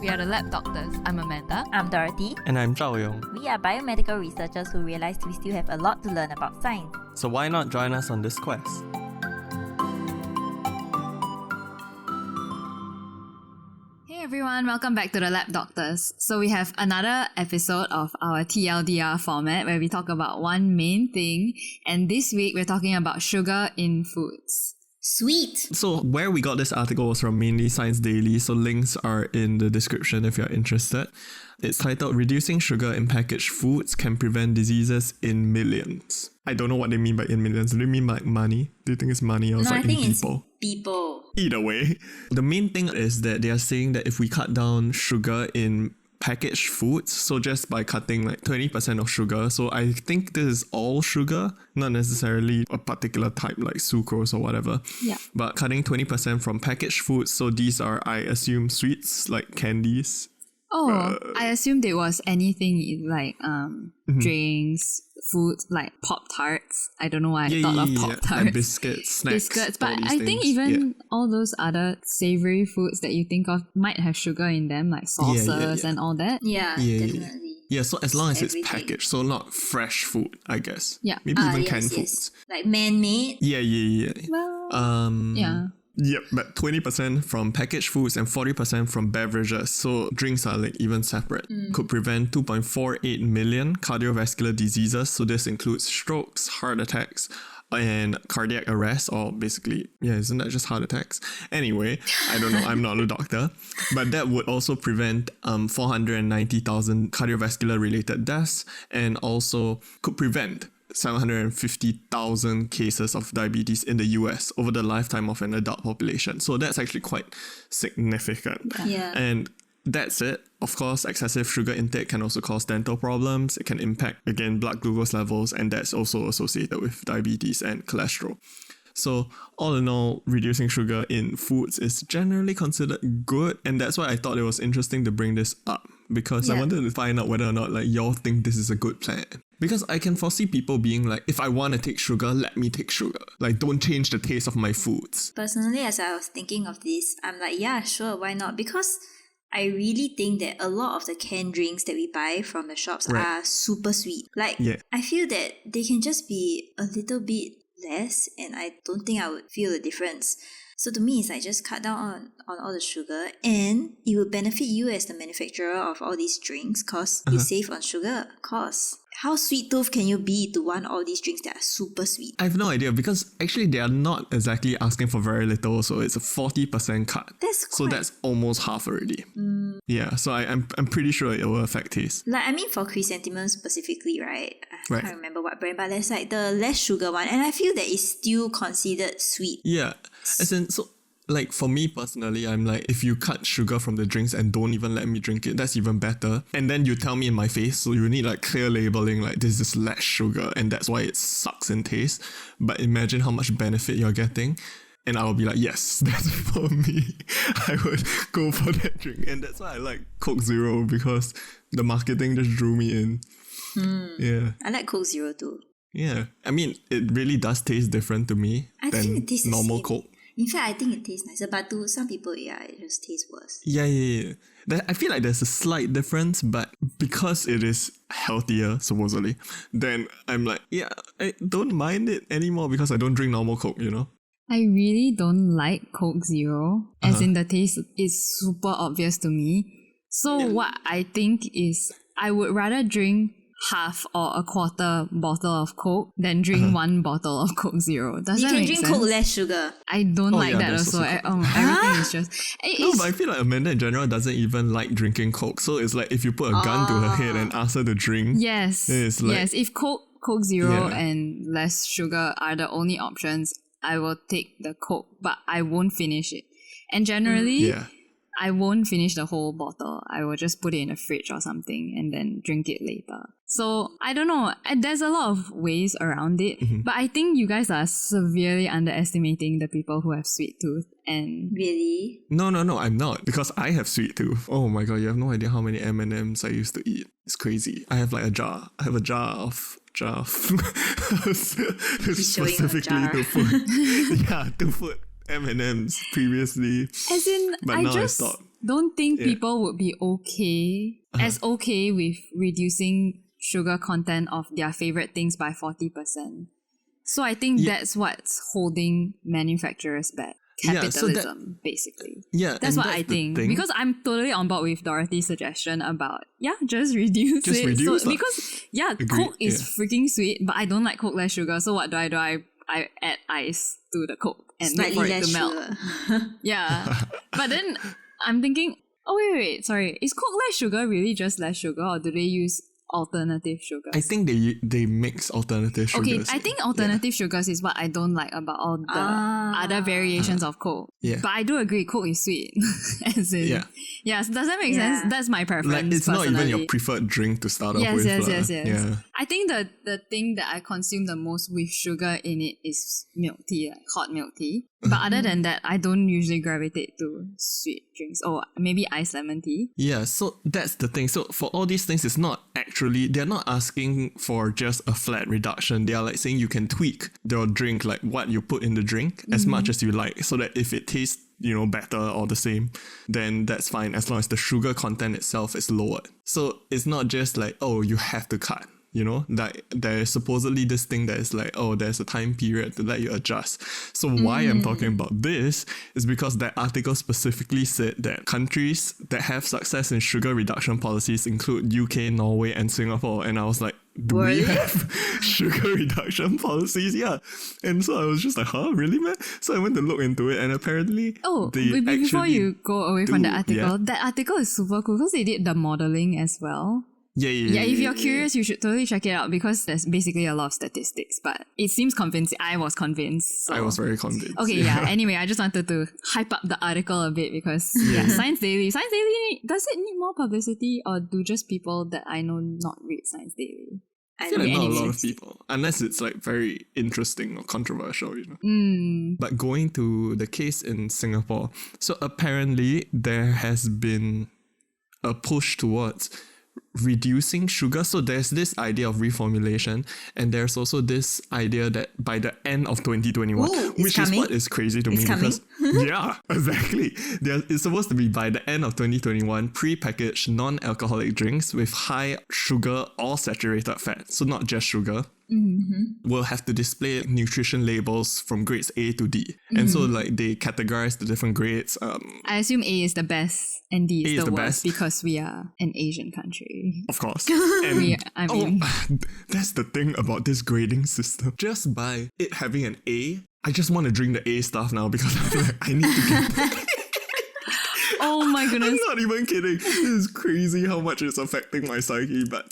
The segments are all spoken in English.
We are the Lab Doctors. I'm Amanda. I'm Dorothy. And I'm Zhao Yong. We are biomedical researchers who realized we still have a lot to learn about science. So why not join us on this quest? Hey everyone, welcome back to the Lab Doctors. So we have another episode of our TLDR format where we talk about one main thing, and this week we're talking about sugar in foods. Sweet! So where we got this article was from mainly Science Daily, so links are in the description if you're interested. It's titled Reducing Sugar in Packaged Foods Can Prevent Diseases in Millions. I don't know what they mean by in millions. Do they mean like money? Do you think it's money or I think in it's people? people. Either way. The main thing is that they are saying that if we cut down sugar in packaged foods, so just by cutting like 20% of sugar, so I think this is all sugar, not necessarily a particular type like sucrose or whatever, but cutting 20% from packaged foods, so these are, I assume, sweets like candies. I assumed it was anything like drinks, foods like Pop-Tarts. I don't know why I thought of Pop-Tarts. Like biscuits, snacks, but I think even all those other savory foods that you think of might have sugar in them, like sauces and all that. Yeah, definitely. Yeah, so as long as it's packaged, so not fresh food, I guess. Yeah. Maybe even canned foods. Like man-made. Yeah. Well, yeah. Yep, but 20% from packaged foods and 40% from beverages, so drinks are like even separate, could prevent 2.48 million cardiovascular diseases. So this includes strokes, heart attacks, and cardiac arrest, or basically, isn't that just heart attacks? Anyway, I don't know, I'm not a doctor. But that would also prevent 490,000 cardiovascular related deaths, and also could prevent 750,000 cases of diabetes in the US over the lifetime of an adult population. So that's actually quite significant. Yeah. And that's it. Of course, excessive sugar intake can also cause dental problems. It can impact, again, blood glucose levels, and that's also associated with diabetes and cholesterol. So all in all, reducing sugar in foods is generally considered good, and that's why I thought it was interesting to bring this up, because I wanted to find out whether or not like y'all think this is a good plan. Because I can foresee people being like, if I want to take sugar, let me take sugar. Like, don't change the taste of my foods. Personally, as I was thinking of this, I'm like, yeah, sure, why not? Because I really think that a lot of the canned drinks that we buy from the shops are super sweet. Like, I feel that they can just be a little bit less, and I don't think I would feel the difference. So to me, it's like just cut down on all the sugar, and it will benefit you as the manufacturer of all these drinks because you save on sugar costs. How sweet tooth can you be to want all these drinks that are super sweet? I have no idea, because actually they are not exactly asking for very little, so it's a 40% cut. So that's almost half already. Yeah, so I'm pretty sure it will affect taste. Like, I mean, for chrysanthemum specifically, right? I can't remember what brand, but there's like the less sugar one, and I feel that it's still considered sweet. Yeah, as in, so like for me personally, I'm like, if you cut sugar from the drinks and don't even let me drink it, that's even better. And then you tell me in my face, so you need like clear labeling, like this is less sugar and that's why it sucks in taste. But imagine how much benefit you're getting. And I'll be like, yes, that's for me. I would go for that drink. And that's why I like Coke Zero, because the marketing just drew me in. Yeah. I like Coke Zero too. Yeah. I mean, it really does taste different to me than normal Coke. In fact, I think it tastes nicer, but to some people, it just tastes worse. Yeah. I feel like there's a slight difference, but because it is healthier, supposedly, then I'm like, I don't mind it anymore because I don't drink normal Coke, you know? I really don't like Coke Zero, as in the taste is super obvious to me. So what I think is I would rather drink half or a quarter bottle of Coke than drink one bottle of Coke Zero. Does that make sense? You can drink Coke less sugar. I don't like that also. Everything is just... No, but I feel like Amanda in general doesn't even like drinking Coke. So it's like if you put a gun to her head and ask her to drink... Yes. If Coke Zero and less sugar are the only options, I will take the Coke, but I won't finish it. And generally... I won't finish the whole bottle. I will just put it in the fridge or something and then drink it later. So, I don't know. There's a lot of ways around it. But I think you guys are severely underestimating the people who have sweet tooth. And really? No, I'm not. Because I have sweet tooth. Oh my god, you have no idea how many M&Ms I used to eat. It's crazy. I have like a jar. I have a jar of specifically to put. To put M&Ms previously. As in, but now I stopped. don't think people would be okay with reducing sugar content of their favorite things by 40%. So I think that's what's holding manufacturers back. Capitalism, basically. Yeah, that's what I think. Because I'm totally on board with Dorothy's suggestion about just reduce it. Reduce so, because Coke is freaking sweet, but I don't like Coke less sugar. So what do? I add ice to the Coke and slightly wait for it less to melt. Yeah, but then I'm thinking, wait, sorry, is Coke less sugar really just less sugar, or do they use alternative sugars? I think they mix alternative sugars. Okay, I think alternative sugars is what I don't like about all the other variations of Coke. Yeah. But I do agree, Coke is sweet. As in, so does that make sense? That's my preference. Like, it's personally. not even your preferred drink to start off with. Yes. Yeah. I think the thing that I consume the most with sugar in it is milk tea, like hot milk tea. But other than that, I don't usually gravitate to sweet drinks or maybe iced lemon tea. Yeah, so that's the thing. So for all these things, it's not actually, they're not asking for just a flat reduction. They are like saying you can tweak your drink, like what you put in the drink as much as you like, so that if it tastes, better or the same, then that's fine as long as the sugar content itself is lowered. So it's not just like, you have to cut. That there's supposedly this thing that is like, there's a time period to let you adjust. So why I'm talking about this is because that article specifically said that countries that have success in sugar reduction policies include UK, Norway, and Singapore. And I was like, do we have sugar reduction policies? Yeah. And so I was just like, really, man? So I went to look into it, and apparently before you go away from the article, that article is super cool because they did the modeling as well. Yeah, if you're curious, you should totally check it out because there's basically a lot of statistics, but it seems convincing. I was convinced. So. I was very convinced. Okay, anyway, I just wanted to hype up the article a bit because Science Daily, does it need more publicity, or do just people that I know not read Science Daily? I feel like not a lot of people, unless it's like very interesting or controversial, But going to the case in Singapore, so apparently there has been a push towards reducing sugar. So there's this idea of reformulation, and there's also this idea that by the end of 2021, which is what is crazy to me because exactly. It's supposed to be by the end of 2021, pre-packaged non-alcoholic drinks with high sugar or saturated fat, so not just sugar, will have to display nutrition labels from grades A to D. And so like they categorize the different grades. I assume A is the best and D is the worst because we are an Asian country. Of course. And I that's the thing about this grading system. Just by it having an A, I just want to drink the A stuff now because I feel like I need to get that. Oh my goodness. I'm not even kidding. This is crazy how much it's affecting my psyche, but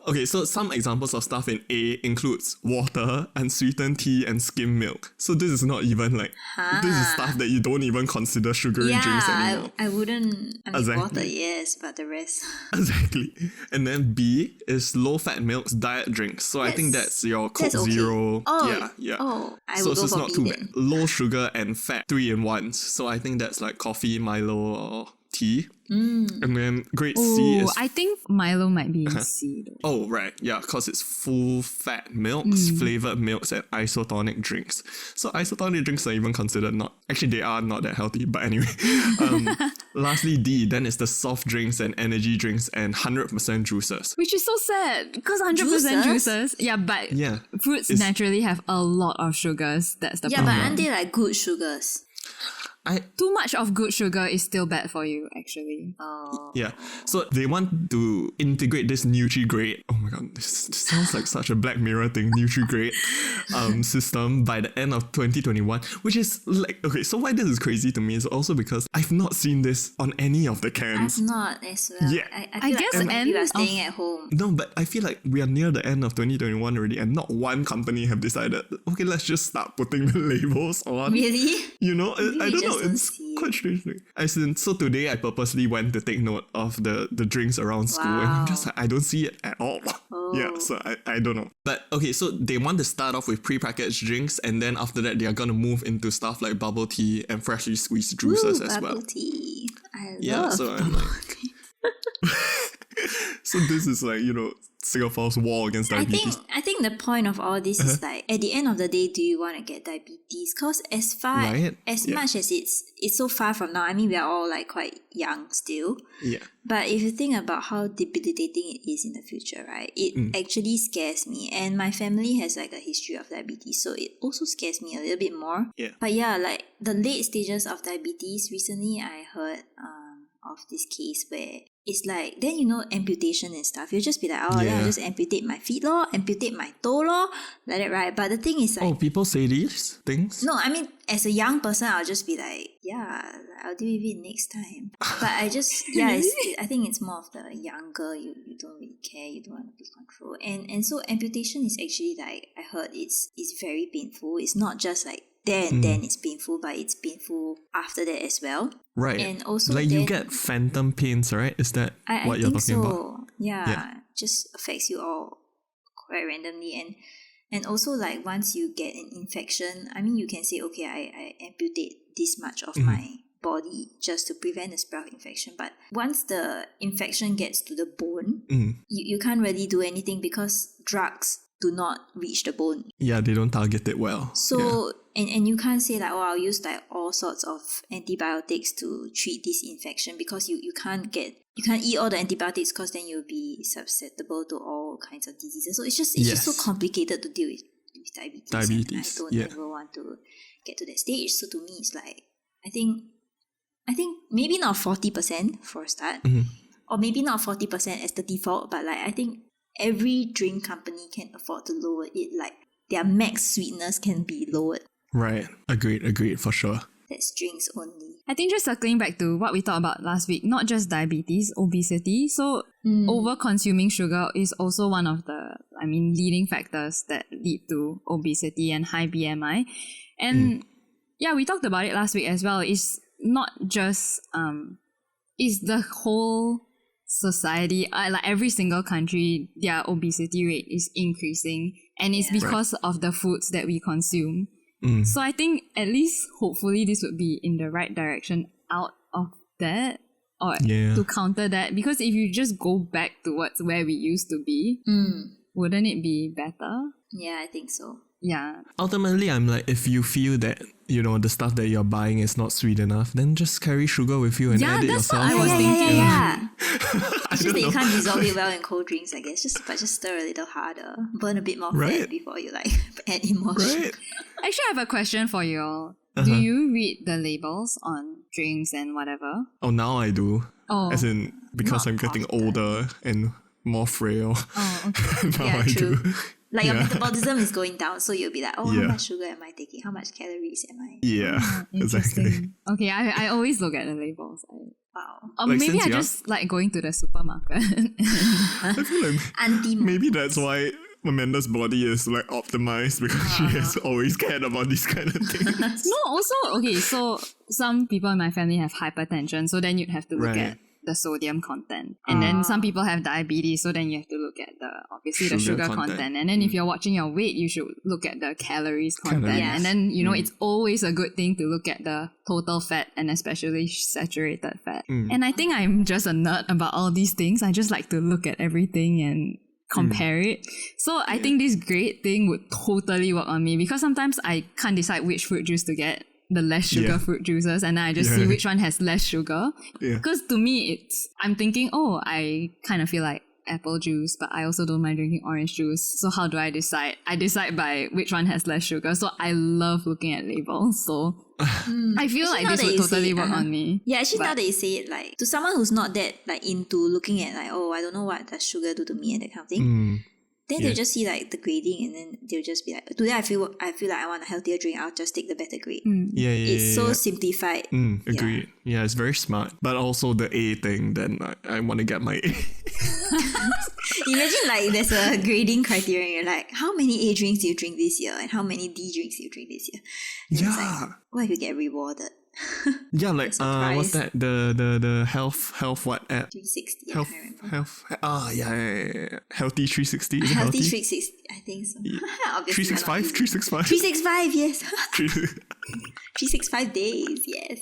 okay, so some examples of stuff in A includes water, unsweetened tea, and skim milk. So this is not even like, this is stuff that you don't even consider sugary drinks anymore. I wouldn't, water, yes, but the rest. Exactly. And then B is low-fat milks, diet drinks. So I think that's your Coke Zero. Yeah. Oh, so it's not too bad. Low sugar and fat, 3-in-1s. So I think that's like coffee, Milo, or tea. And then grade C is... I think Milo might be in C though. Oh, right. Yeah, because it's full fat milks, flavored milks, and isotonic drinks. So isotonic drinks are even considered not... Actually, they are not that healthy, but anyway. Lastly, D, then it's the soft drinks and energy drinks and 100% juices. Which is so sad, because 100% juices. Yeah, but fruits naturally have a lot of sugars. That's the problem. Yeah, but aren't they like good sugars? Too much of good sugar is still bad for you, actually. Yeah. So they want to integrate this Nutri-Grade. Oh my god, this sounds like such a Black Mirror thing. Nutri-Grade system by the end of 2021, which is like, okay, so why this is crazy to me is also because I've not seen this on any of the cans. I've not as well. Yeah. I guess people are staying at home. No, but I feel like we are near the end of 2021 already, and not one company have decided, okay, let's just start putting the labels on. Really? I don't know. It's quite strange. As in, so today I purposely went to take note of the drinks around school, and I'm just like, I don't see it at all. Yeah, so I don't know. But okay, so they want to start off with pre-packaged drinks, and then after that they are going to move into stuff like bubble tea and freshly squeezed juices as well. Bubble tea. I love so I'm like... So this is like, Singapore's war against diabetes. I think the point of all this is like, at the end of the day, do you want to get diabetes? Because as much as it's so far from now, I mean, we are all like quite young still. Yeah. But if you think about how debilitating it is in the future, right, it actually scares me. And my family has like a history of diabetes, so it also scares me a little bit more. Yeah. But yeah, like the late stages of diabetes, recently I heard of this case where it's like, then amputation and stuff. You'll just be like, then I'll just amputate my feet lor, amputate my toe lor, like that, right? But the thing is like... Oh, people say these things? No, I mean, as a young person, I'll just be like, I'll deal with it next time. But I just, I think it's more of the younger, you don't really care, you don't want to be controlled. And so amputation is actually like, I heard it's very painful. It's not just like, then it's painful, but it's painful after that as well. Right. And also like you get phantom pains, right? Is that what you're talking about? Yeah. Just affects you all quite randomly. And also like once you get an infection, I mean you can say, okay, I amputate this much of my body just to prevent the spread of infection. But once the infection gets to the bone, you can't really do anything because drugs do not reach the bone. Yeah, they don't target it well. So, and you can't say like, I'll use like all sorts of antibiotics to treat this infection because you can't eat all the antibiotics because then you'll be susceptible to all kinds of diseases. So it's just so complicated to deal with diabetes. And I don't ever want to get to that stage. So to me, it's like, I think maybe not 40% for a start, or maybe not 40% as the default, but like I think every drink company can afford to lower it. Like their max sweetness can be lowered. Right. Agreed for sure. That's drinks only. I think just circling back to what we talked about last week, not just diabetes, obesity. So over consuming sugar is also one of the, leading factors that lead to obesity and high BMI. And we talked about it last week as well. It's not just, it's the whole society, like every single country, their obesity rate is increasing, and it's because of the foods that we consume. So I think at least hopefully this would be in the right direction out of that, or to counter that, because if you just go back towards where we used to be, wouldn't it be better? Yeah, I think so. Yeah. Ultimately, I'm like, if you feel that, the stuff that you're buying is not sweet enough, then just carry sugar with you and add it yourself. Yeah, that's what I was thinking. Yeah. It's just that you can't dissolve it well in cold drinks, I guess. But just stir a little harder. Burn a bit more fat before you add in more sugar. Actually, I have a question for you all. Do you read the labels on drinks and whatever? Oh, now I do. Oh. As in, because I'm getting older and more frail. Oh, okay. Now I do. Like your metabolism is going down, so you'll be like, how much sugar am I taking? How much calories am I? Yeah, exactly. Okay, I always look at the labels. Wow. Or like maybe I just like going to the supermarket. I feel like maybe that's why Amanda's body is like optimized, because she has always cared about these kind of things. No, also, okay, so some people in my family have hypertension, so then you'd have to look at the sodium content. And then some people have diabetes, so then you have to look at the sugar content. And then if you're watching your weight, you should look at the calories content. And then, it's always a good thing to look at the total fat and especially saturated fat. And I think I'm just a nerd about all these things. I just like to look at everything and compare it. So I think this great thing would totally work on me, because sometimes I can't decide which fruit juice to get, the less sugar fruit juices, and I just see which one has less sugar. Because to me, I'm thinking, I kind of feel like apple juice, but I also don't mind drinking orange juice. So how do I decide? I decide by which one has less sugar. So I love looking at labels. So I feel like this would totally work on me. Yeah, actually now that you say it, like to someone who's not that like into looking at like, I don't know what does sugar do to me and that kind of thing. Then they'll just see like the grading, and then they'll just be like, today I feel like I want a healthier drink, I'll just take the better grade. It's so simplified. Agreed. Yeah, it's very smart. But also the A thing, then I want to get my A. Imagine like there's a grading criterion. You're like, how many A drinks do you drink this year? And how many D drinks do you drink this year? And it's like, what if you get rewarded? Yeah, like what's that? The health what app? 360. Health. Yeah. Healthy 360. Is it Healthy healthy? 360. I think so. Yeah. Obviously 365. 365. Yes. 365 days. Yes.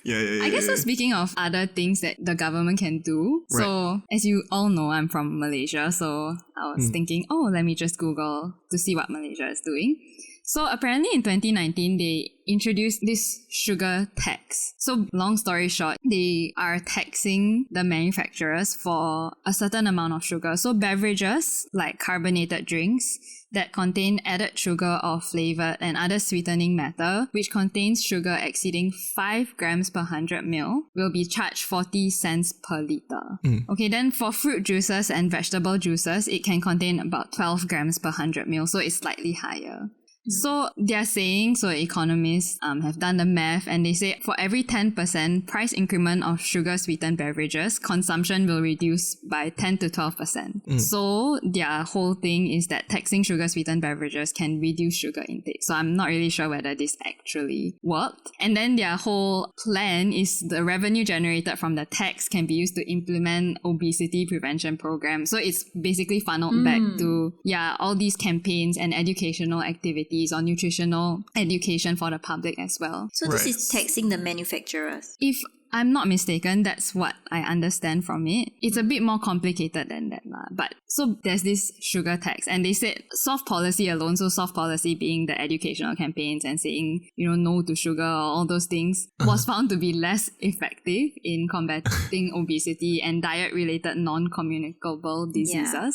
Yeah. I guess so. Speaking of other things that the government can do, so as you all know, I'm from Malaysia, so I was thinking, let me just Google to see what Malaysia is doing. So apparently in 2019, they introduced this sugar tax. So long story short, they are taxing the manufacturers for a certain amount of sugar. So beverages like carbonated drinks that contain added sugar or flavor and other sweetening matter, which contains sugar exceeding 5 grams per 100 ml, will be charged 40 cents per liter. Okay, then for fruit juices and vegetable juices, it can contain about 12 grams per 100 ml, so it's slightly higher. So they're saying, so economists have done the math, and they say for every 10% price increment of sugar sweetened beverages, consumption will reduce by 10 to 12%. So their whole thing is that taxing sugar sweetened beverages can reduce sugar intake. So I'm not really sure whether this actually worked. And then their whole plan is the revenue generated from the tax can be used to implement obesity prevention programs. So it's basically funneled back to all these campaigns and educational activities or nutritional education for the public as well. So this is taxing the manufacturers. If I'm not mistaken, that's what I understand from it. It's a bit more complicated than that. But so there's this sugar tax, and they said soft policy alone, so soft policy being the educational campaigns and saying, no to sugar or all those things, was found to be less effective in combating obesity and diet-related non-communicable diseases. Yeah.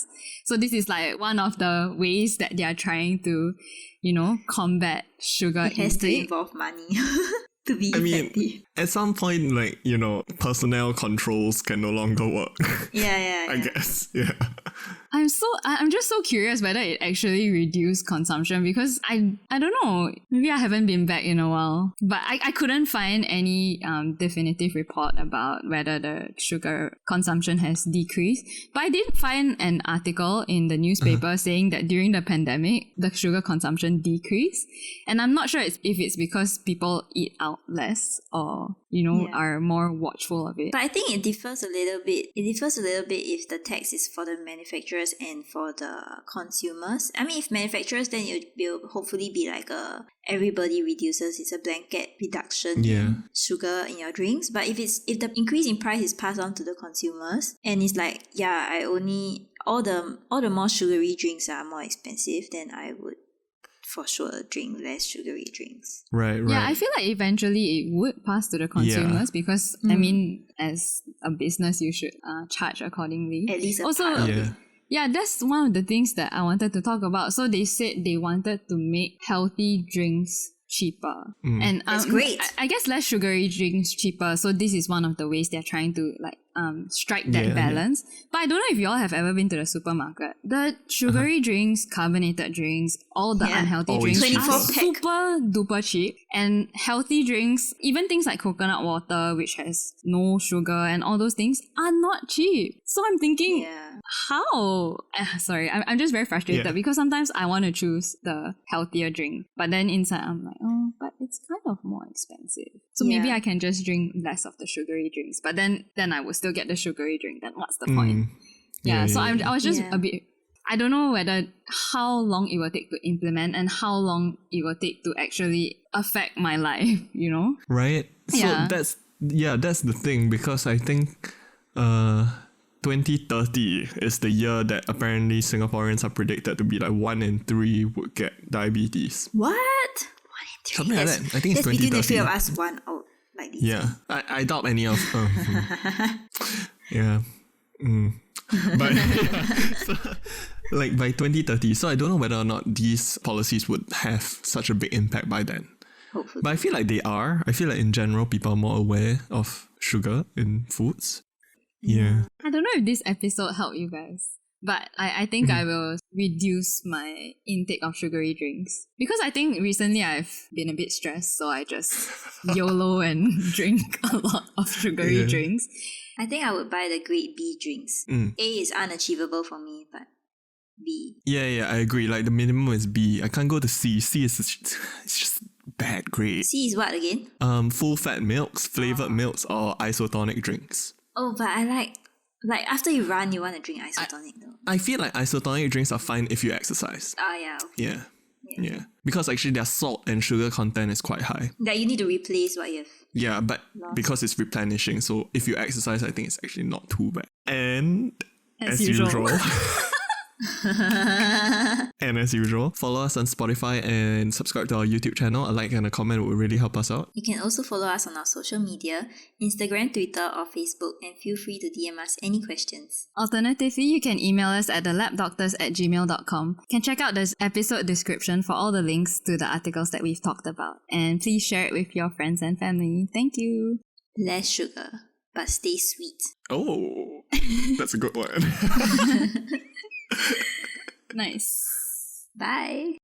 So this is like one of the ways that they are trying to, combat sugar intake. It has to involve money. To be effective. Mean, at some point, personnel controls can no longer work. Yeah. I guess, yeah. I'm just so curious whether it actually reduced consumption, because I don't know, maybe I haven't been back in a while, but I couldn't find any definitive report about whether the sugar consumption has decreased. But I did find an article in the newspaper saying that during the pandemic, the sugar consumption decreased. And I'm not sure if it's because people eat out less or are more watchful of it. But I think it differs a little bit if the tax is for the manufacturers and for the consumers. I mean, if manufacturers, then it will hopefully be like everybody reduces. It's a blanket reduction in sugar in your drinks. But if the increase in price is passed on to the consumers, and it's like, I only all the more sugary drinks are more expensive, then I would for sure drink less sugary drinks. Right. Yeah, I feel like eventually it would pass to the consumers because, I mean, as a business, you should charge accordingly. At least also, part of it. Yeah, that's one of the things that I wanted to talk about. So they said they wanted to make healthy drinks cheaper. And that's great. I guess less sugary drinks cheaper. So this is one of the ways they're trying to strike that balance. But I don't know if you all have ever been to the supermarket. The sugary drinks, carbonated drinks, all the unhealthy drinks are super duper cheap. And healthy drinks, even things like coconut water, which has no sugar and all those things, are not cheap. So I'm thinking, how? Sorry, I'm just very frustrated because sometimes I want to choose the healthier drink. But then inside I'm like, but it's kind of more expensive. So maybe I can just drink less of the sugary drinks. But then I will still get the sugary drink. Then what's the point? I was just a bit... I don't know how long it will take to implement and how long it will take to actually affect my life, Right? So that's the thing, because I think 2030 is the year that apparently Singaporeans are predicted to be like 1 in 3 would get diabetes. What? 1 in 3? Something like that. I think it's 2030. Between the 3 of us, one out like this. Yeah. I doubt any of... yeah. But so, like by 2030, so I don't know whether or not these policies would have such a big impact by then. Hopefully. But I feel like they are. I feel like in general people are more aware of sugar in foods. Yeah. I don't know if this episode helped you guys, but I think I will reduce my intake of sugary drinks, because I think recently I've been a bit stressed, so I just YOLO and drink a lot of sugary drinks. I think I would buy the grade B drinks. A is unachievable for me, but B. Yeah, I agree. Like the minimum is B. I can't go to C. C is it's just bad grade. C is what again? Full fat milks, flavored milks, or isotonic drinks. Oh, but I like after you run, you want to drink isotonic though. I feel like isotonic drinks are fine if you exercise. Yeah. Okay. Yeah. Because actually their salt and sugar content is quite high. That you need to replace what you have. Yeah, but because it's replenishing, so if you exercise, I think it's actually not too bad. And as usual. And as usual, follow us on Spotify and subscribe to our YouTube channel. A like and a comment would really help us out. You can also follow us on our social media, Instagram, Twitter, or Facebook, and feel free to DM us any questions. Alternatively, you can email us at thelabdoctors@gmail.com. You can check out this episode description for all the links to the articles that we've talked about. And please share it with your friends and family. Thank you. Less sugar, but stay sweet. Oh, that's a good one. Nice. Bye.